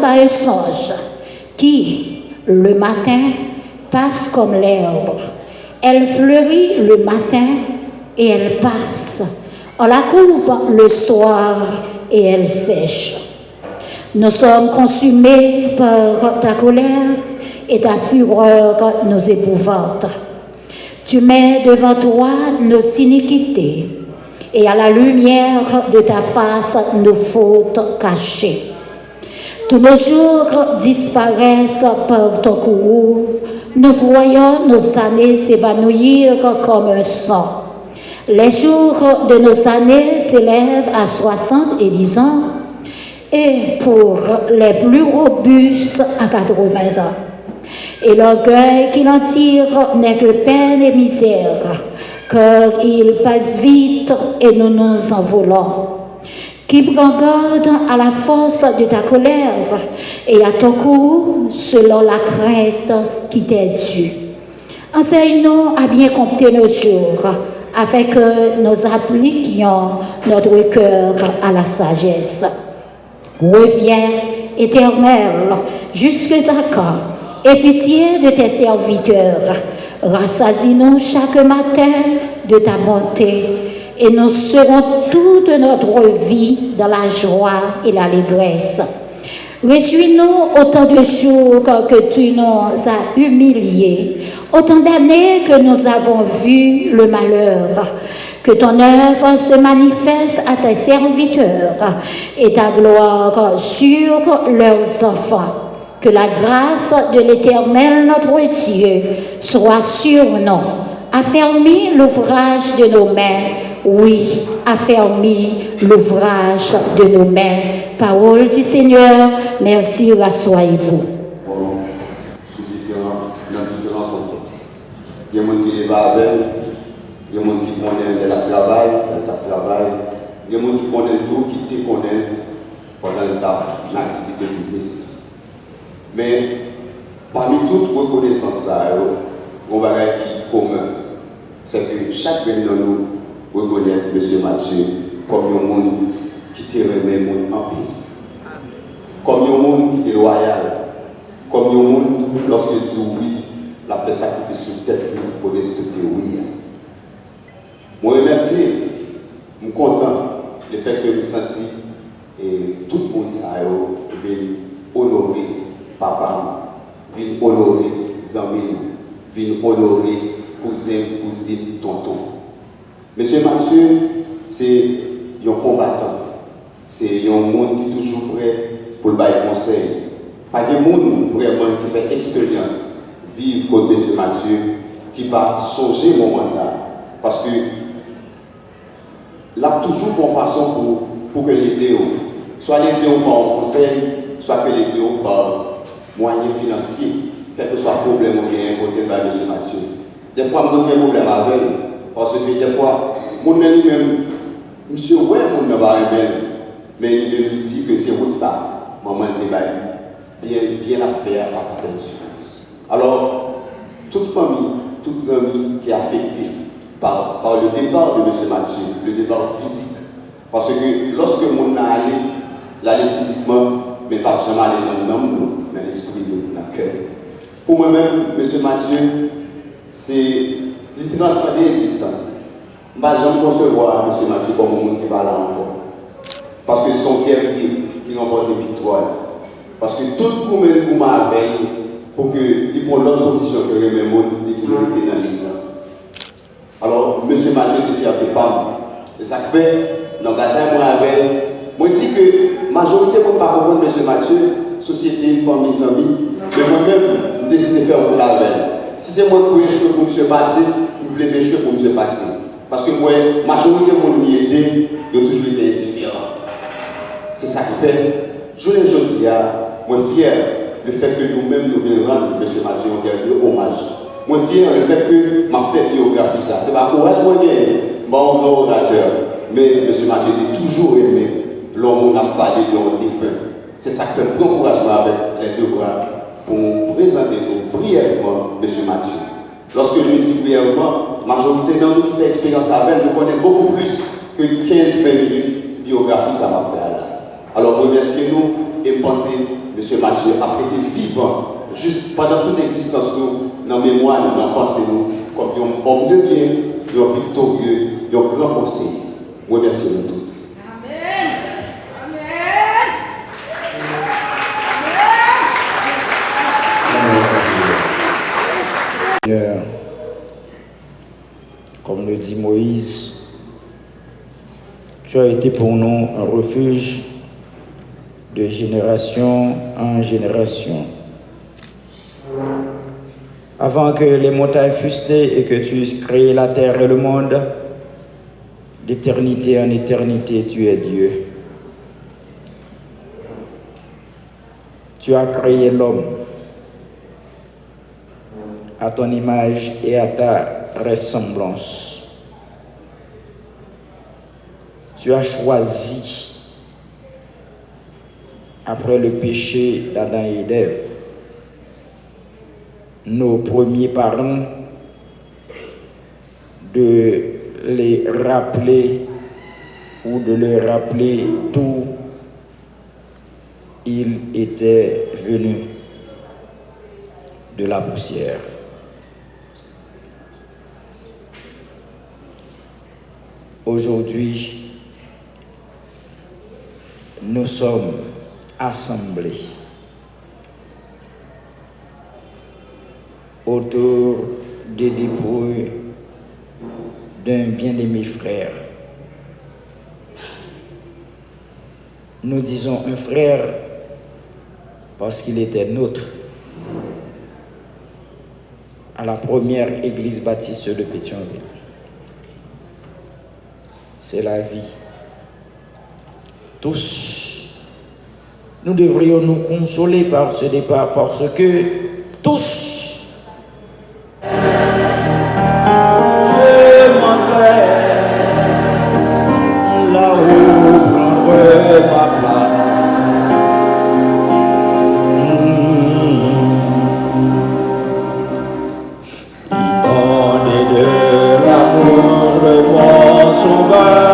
à un songe qui, le matin, passe comme l'herbe. Elle fleurit le matin et elle passe. On la coupe le soir et elle sèche. Nous sommes consumés par ta colère et ta fureur nous épouvante. Tu mets devant toi nos iniquités et à la lumière de ta face nos fautes cachées. Tous nos jours disparaissent par ton courroux. Nous voyons nos années s'évanouir comme un sang. Les jours de nos années s'élèvent à 70 ans et pour les plus robustes à 80 ans. Et l'orgueil qu'il en tire n'est que peine et misère, car il passe vite et nous nous envolons. Qu'il prend garde à la force de ta colère et à ton cours selon la crainte qui t'est due. Enseigne-nous à bien compter nos jours, afin que nous appliquions notre cœur à la sagesse. Reviens, Éternel, jusque à quand? Aie pitié de tes serviteurs. Rassasie-nous chaque matin de ta bonté et nous serons toute notre vie dans la joie et l'allégresse. Réjouis-nous autant de jours que tu nous as humiliés, autant d'années que nous avons vu le malheur. Que ton œuvre se manifeste à tes serviteurs et ta gloire sur leurs enfants. Que la grâce de l'Éternel notre Dieu soit sur nous. Affermis l'ouvrage de nos mains. Oui, affermis l'ouvrage de nos mains. Parole du Seigneur, merci, rassoyez-vous. Dans différents contextes. Il y a des gens qui ne va avec, il y a des gens qui connaissent le travail, le travail, il y a des gens qui connaissent tout, qui te connaissent pendant l'activité business. Mais parmi toute reconnaissance, on va dire qui est commun, c'est que chacun de nous reconnaît M. Mathieu comme un monde qui te remet mon empire, comme un monde qui est loyal, comme un monde lorsque tu dis oui, la fait sacrifice sur tête pour respecter oui. Je remercie, je suis content du fait que je me senti et tout le monde vient honorer papa, vient honorer Zamine, vient honorer cousin, cousine, tonton. Monsieur Mathieu, c'est un combattant, c'est un monde qui est toujours prêt pour le bail conseil. Pas de monde vraiment qui fait expérience, vivre comme Monsieur Mathieu, qui va songer au moment ça. Parce que là, toujours une façon pour que l'aider, soit l'aider par conseil, soit que l'aider par moyens financiers, quel que soit le problème ou bien côté de M. Mathieu. Des fois, je n'ai pas de problème avec lui, parce que des fois, je même, monsieur, ouais, je n'ai pas de mais il me dit que c'est pour ça, maman n'est bien à faire à attention. Alors, toute famille, toutes amis qui sont affectés par le départ de M. Mathieu, le départ physique, parce que lorsque mon allé physiquement, mais pas jamais aller dans l'âme, dans l'esprit, dans le cœur. Pour moi-même, M. Mathieu, c'est il transcende l'existence. Je ne vais jamais concevoir M. Mathieu comme un monde qui va là encore. Parce que son guerrier qui remporte la victoire. Parce que tout le monde m'a veillé pour qu'il prenne l'autre position que le même monde, il a toujours été dans l'île. Alors, M. Mathieu, c'est qui a fait pas. Et ça fait, dans la bataille, moi, je dis que la majorité de pas comprendre M. Mathieu, société, famille, amis, mais moi-même, je décide de faire pour la veille. Si c'est moi qui ai échoué pour me passer, je voulais m'échouer pour me passer. Parce que moi, la majorité de mon aidé, ils ont toujours été différents. C'est ça qui fait, je le dis, moi fier le fait que nous-mêmes nous venons rendre M. Mathieu un dernier hommage. Moi fier le fait que ma fête biographie ça. C'est pas courage moi qui mon orateur. Mais M. Mathieu était toujours aimé. L'homme n'a pas parlé de défunt. C'est ça qui fait un grand encouragement avec les deux bras pour présenter nous brièvement M. Mathieu. Lorsque je dis brièvement, la majorité d'entre nous qui fait expérience avec, nous connaissons beaucoup plus que 15-20 minutes de biographie, ça m'a fait là. Alors remerciez-nous et pensez M. Mathieu a été vivant, juste pendant toute l'existence, nous, dans la mémoire, nous, dans la pensée, nous, comme un homme de bien, un victorieux, un grand conseiller. Moi, merci à tous. Seigneur, comme le dit Moïse, tu as été pour nous un refuge de génération en génération. Avant que les montagnes fussent nées et que tu eusses créé la terre et le monde, d'éternité en éternité, tu es Dieu. Tu as créé l'homme à ton image et à ta ressemblance. Tu as choisi, après le péché d'Adam et d'Ève, nos premiers parents, de les rappeler ou de leur rappeler d'où ils étaient venus, de la poussière. Aujourd'hui, nous sommes assemblés autour des dépouilles d'un bien-aimé frère. Nous disons un frère parce qu'il était nôtre à la première église baptiste de Pétionville. C'est la vie. Tous, nous devrions nous consoler par ce départ parce que tous, je m'en vais là-haut prendre ma place. Il donne de l'amour de mon sauveur.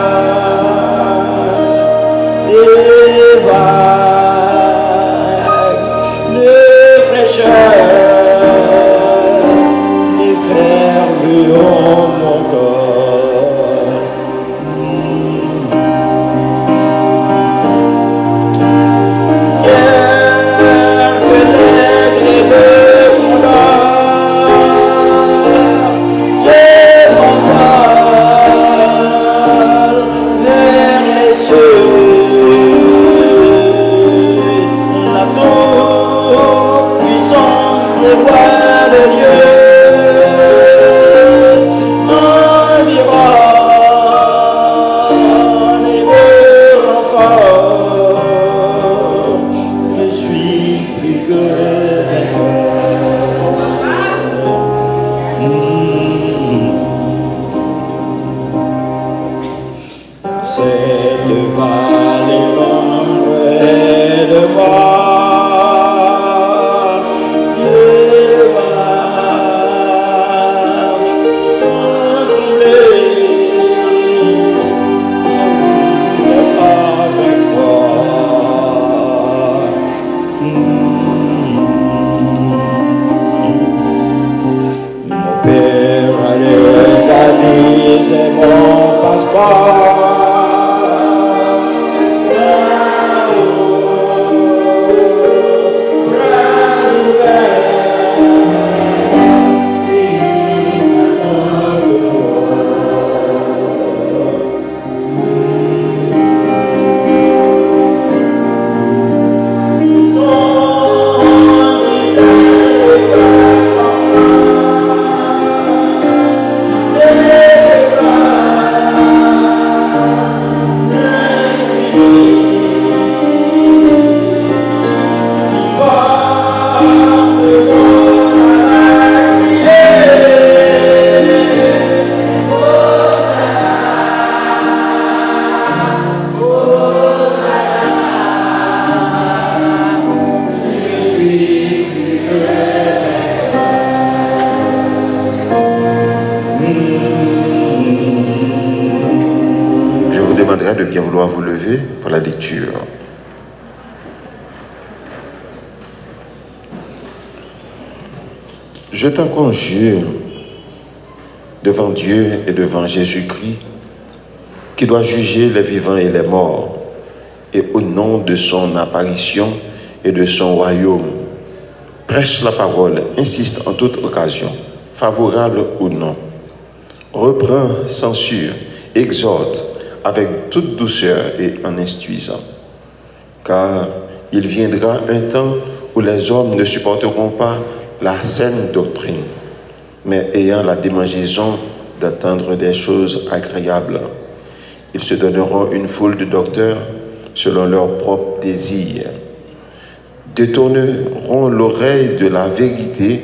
De bien vouloir vous lever pour la lecture. Je t'en conjure, devant Dieu et devant Jésus-Christ, qui doit juger les vivants et les morts, et au nom de son apparition et de son royaume, prêche la parole, insiste en toute occasion, favorable ou non, reprend, censure, exhorte avec toute douceur et en instruisant. Car il viendra un temps où les hommes ne supporteront pas la saine doctrine, mais ayant la démangeaison d'entendre des choses agréables. Ils se donneront une foule de docteurs selon leurs propres désirs, détourneront l'oreille de la vérité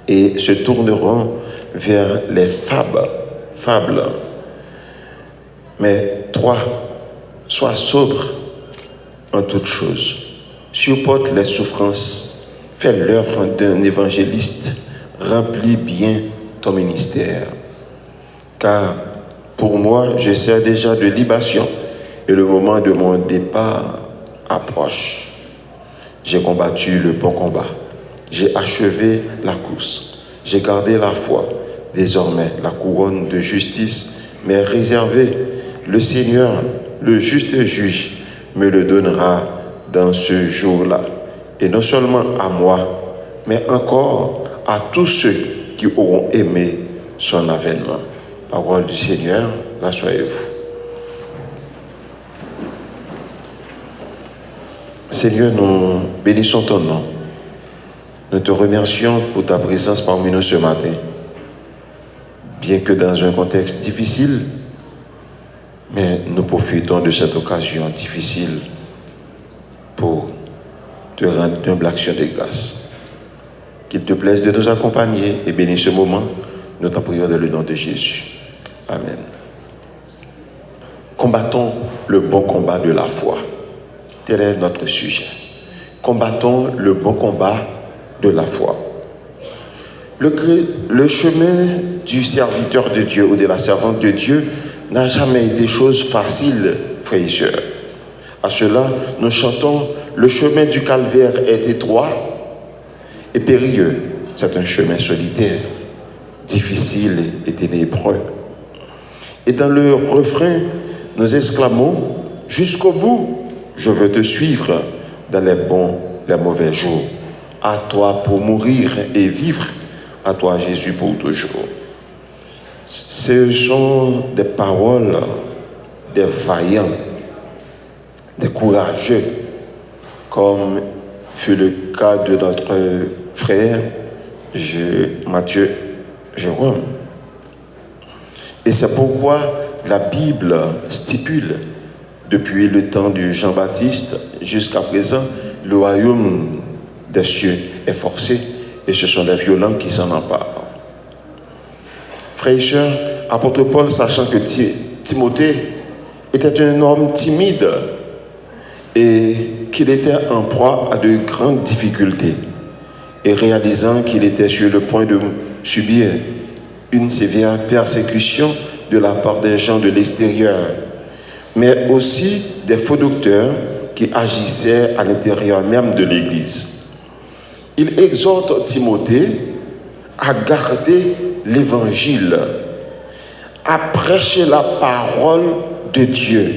et se tourneront vers les fables. Mais toi, sois sobre en toutes choses, supporte les souffrances, fais l'œuvre d'un évangéliste, remplis bien ton ministère. Car pour moi, je sers déjà de libation et le moment de mon départ approche. J'ai combattu le bon combat, j'ai achevé la course, j'ai gardé la foi. Désormais, la couronne de justice m'est réservée. Le Seigneur, le juste juge, me le donnera dans ce jour-là. Et non seulement à moi, mais encore à tous ceux qui auront aimé son avènement. Parole du Seigneur, rassoyez-vous. Seigneur, nous bénissons ton nom. Nous te remercions pour ta présence parmi nous ce matin. Bien que dans un contexte difficile, mais nous profitons de cette occasion difficile pour te rendre une humble action de grâce. Qu'il te plaise de nous accompagner et bénir ce moment. Nous t'en prions dans le nom de Jésus. Amen. Combattons le bon combat de la foi. Tel est notre sujet. Combattons le bon combat de la foi. Le chemin du serviteur de Dieu ou de la servante de Dieu n'a jamais été chose facile, frères et sœurs. À cela, nous chantons « Le chemin du calvaire est étroit et périlleux. C'est un chemin solitaire, difficile et ténébreux. » Et dans le refrain, nous exclamons « Jusqu'au bout, je veux te suivre dans les bons, les mauvais jours. À toi pour mourir et vivre, à toi Jésus pour toujours. » Ce sont des paroles des vaillants, des courageux, comme fut le cas de notre frère Matthieu Jérôme. Et c'est pourquoi la Bible stipule, depuis le temps de Jean-Baptiste jusqu'à présent, le royaume des cieux est forcé et ce sont les violents qui s'en emparent. Frères et sœurs, apôtre Paul, sachant que Timothée était un homme timide et qu'il était en proie à de grandes difficultés, et réalisant qu'il était sur le point de subir une sévère persécution de la part des gens de l'extérieur, mais aussi des faux docteurs qui agissaient à l'intérieur même de l'Église. Il exhorte Timothée à garder l'Évangile, à prêcher la parole de Dieu,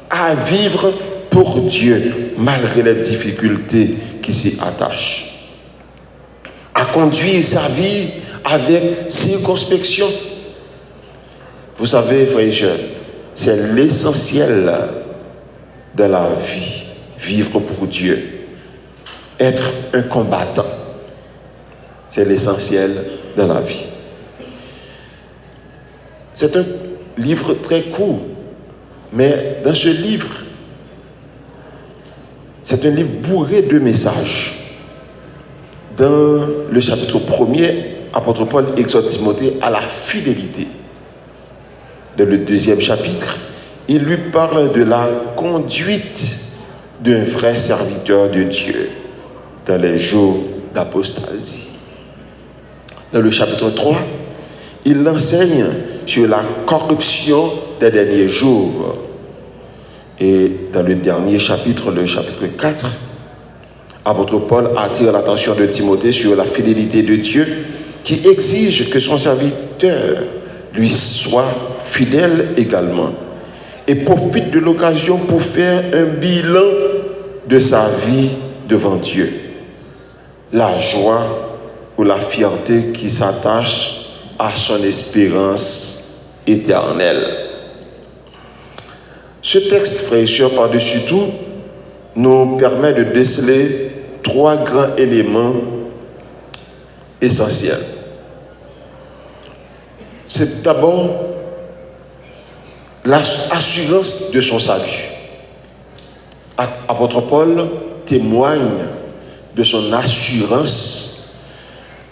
à vivre pour Dieu malgré les difficultés qui s'y attachent, à conduire sa vie avec circonspection. Vous savez, frères et sœurs, c'est l'essentiel de la vie, vivre pour Dieu, être un combattant. C'est l'essentiel de la vie. C'est un livre très court, mais dans ce livre, c'est un livre bourré de messages. Dans le chapitre 1er, apôtre Paul exhorte Timothée à la fidélité. Dans le 2e chapitre, il lui parle de la conduite d'un vrai serviteur de Dieu dans les jours d'apostasie. Dans le chapitre 3, il enseigne sur la corruption des derniers jours. Et dans le dernier chapitre, le chapitre 4, Apôtre Paul attire l'attention de Timothée sur la fidélité de Dieu qui exige que son serviteur lui soit fidèle également et profite de l'occasion pour faire un bilan de sa vie devant Dieu. La joie ou la fierté qui s'attache à son espérance éternelle. Ce texte, frères et sœurs, par-dessus tout, nous permet de déceler 3 grands éléments essentiels. C'est d'abord l'assurance de son salut. Apôtre Paul témoigne de son assurance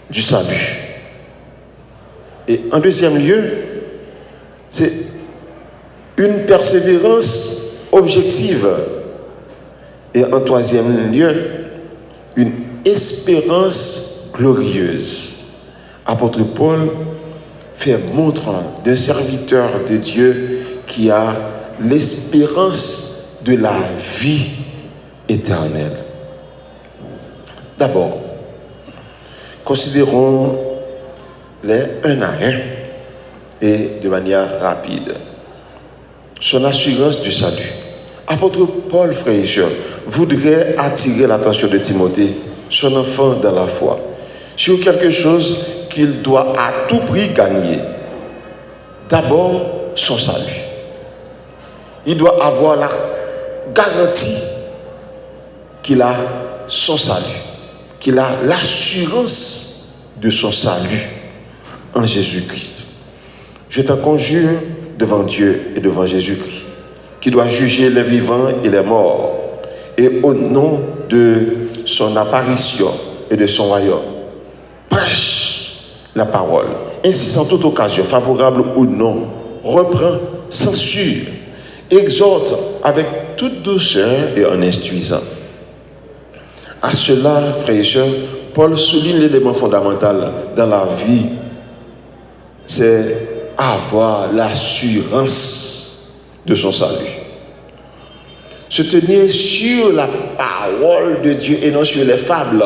du salut. Et en deuxième lieu, c'est une persévérance objective. Et en troisième lieu, une espérance glorieuse. Apôtre Paul fait montre d'un serviteur de Dieu qui a l'espérance de la vie éternelle. D'abord, considérons-les un à un et de manière rapide. Son assurance du salut. Apôtre Paul, frère et sœur, voudrait attirer l'attention de Timothée, son enfant dans la foi, sur quelque chose qu'il doit à tout prix gagner. D'abord, son salut. Il doit avoir la garantie qu'il a son salut, qu'il a l'assurance de son salut en Jésus-Christ. Je t'en conjure devant Dieu et devant Jésus-Christ, qui doit juger les vivants et les morts, et au nom de son apparition et de son royaume, prêche la parole, insiste en toute occasion, favorable ou non, reprend, censure, exhorte avec toute douceur et en instruisant. À cela, frères et sœurs, Paul souligne l'élément fondamental dans la vie, c'est avoir l'assurance de son salut. Se tenir sur la parole de Dieu et non sur les fables.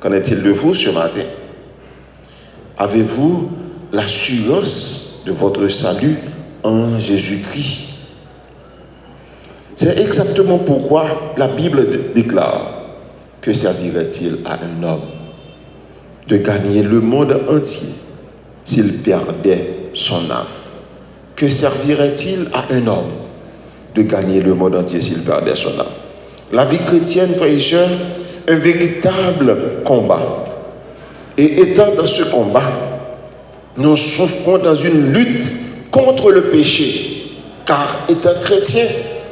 Qu'en est-il de vous ce matin? Avez-vous l'assurance de votre salut en Jésus-Christ? C'est exactement pourquoi la Bible déclare: que servirait-il à un homme de gagner le monde entier s'il perdait son âme? Que servirait-il à un homme de gagner le monde entier s'il perdait son âme? La vie chrétienne, frères et sœurs, un véritable combat. Et étant dans ce combat, nous souffrons dans une lutte contre le péché. Car étant chrétiens,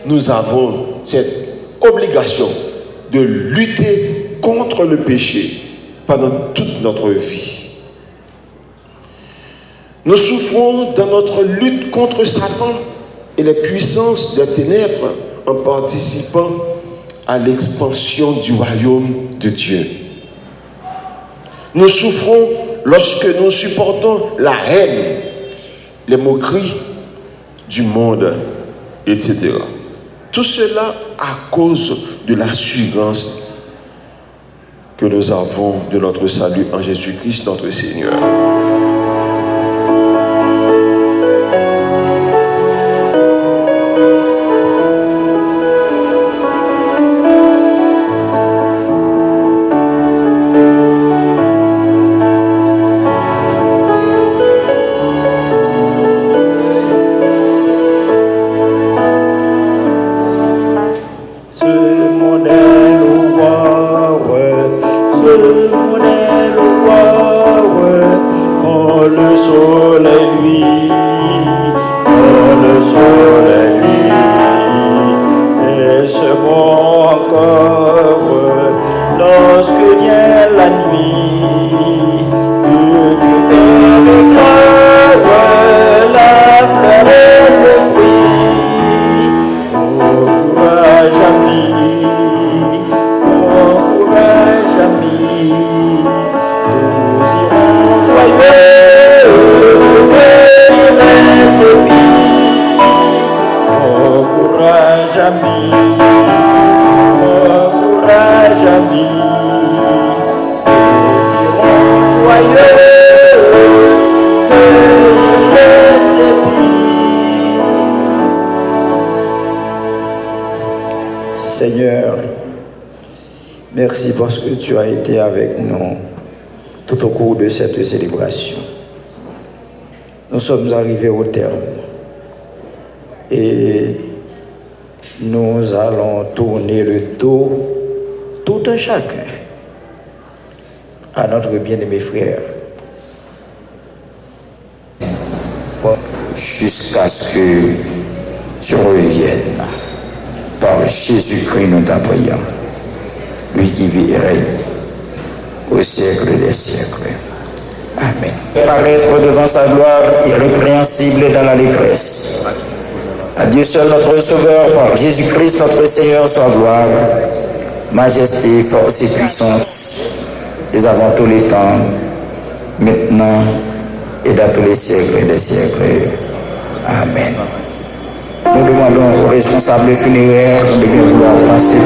nous avons cette obligation de lutter contre le péché pendant toute notre vie. Nous souffrons dans notre lutte contre Satan et les puissances des ténèbres en participant à l'expansion du royaume de Dieu. Nous souffrons lorsque nous supportons la haine, les moqueries du monde, etc. Tout cela à cause de l'assurance que nous avons de notre salut en Jésus-Christ, notre Seigneur. Courage, Seigneur, merci parce que tu as été avec nous tout au cours de cette célébration. Nous sommes arrivés au terme et nous allons tourner le dos tout un chacun à notre bien-aimé frère. Jusqu'à ce que tu reviennes. Par Jésus-Christ, nous t'en prions. Lui qui vit et règne au siècle des siècles. Amen. Paraître devant sa gloire irrépréhensible dans l'allégresse. À Dieu seul notre Sauveur, par Jésus-Christ notre Seigneur, soit gloire, majesté, force et puissance, dès avant tous les temps, maintenant et dans tous les siècles des siècles. Amen. Nous demandons aux responsables funéraires de bien vouloir passer.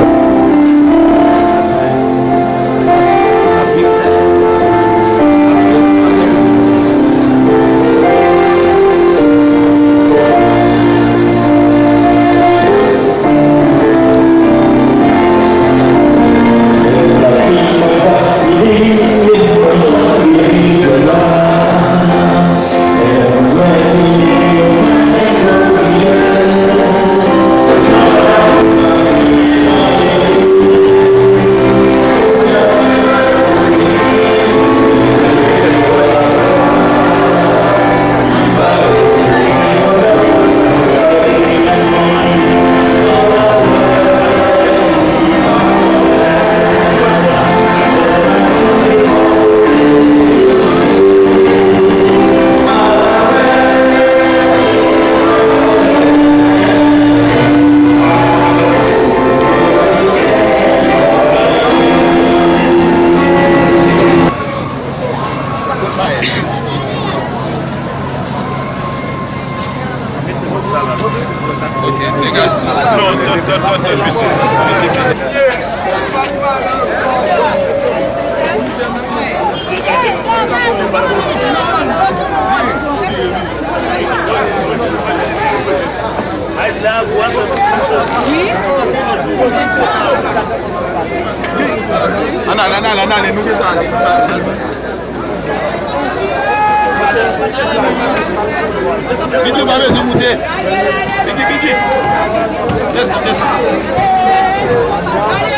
Desce.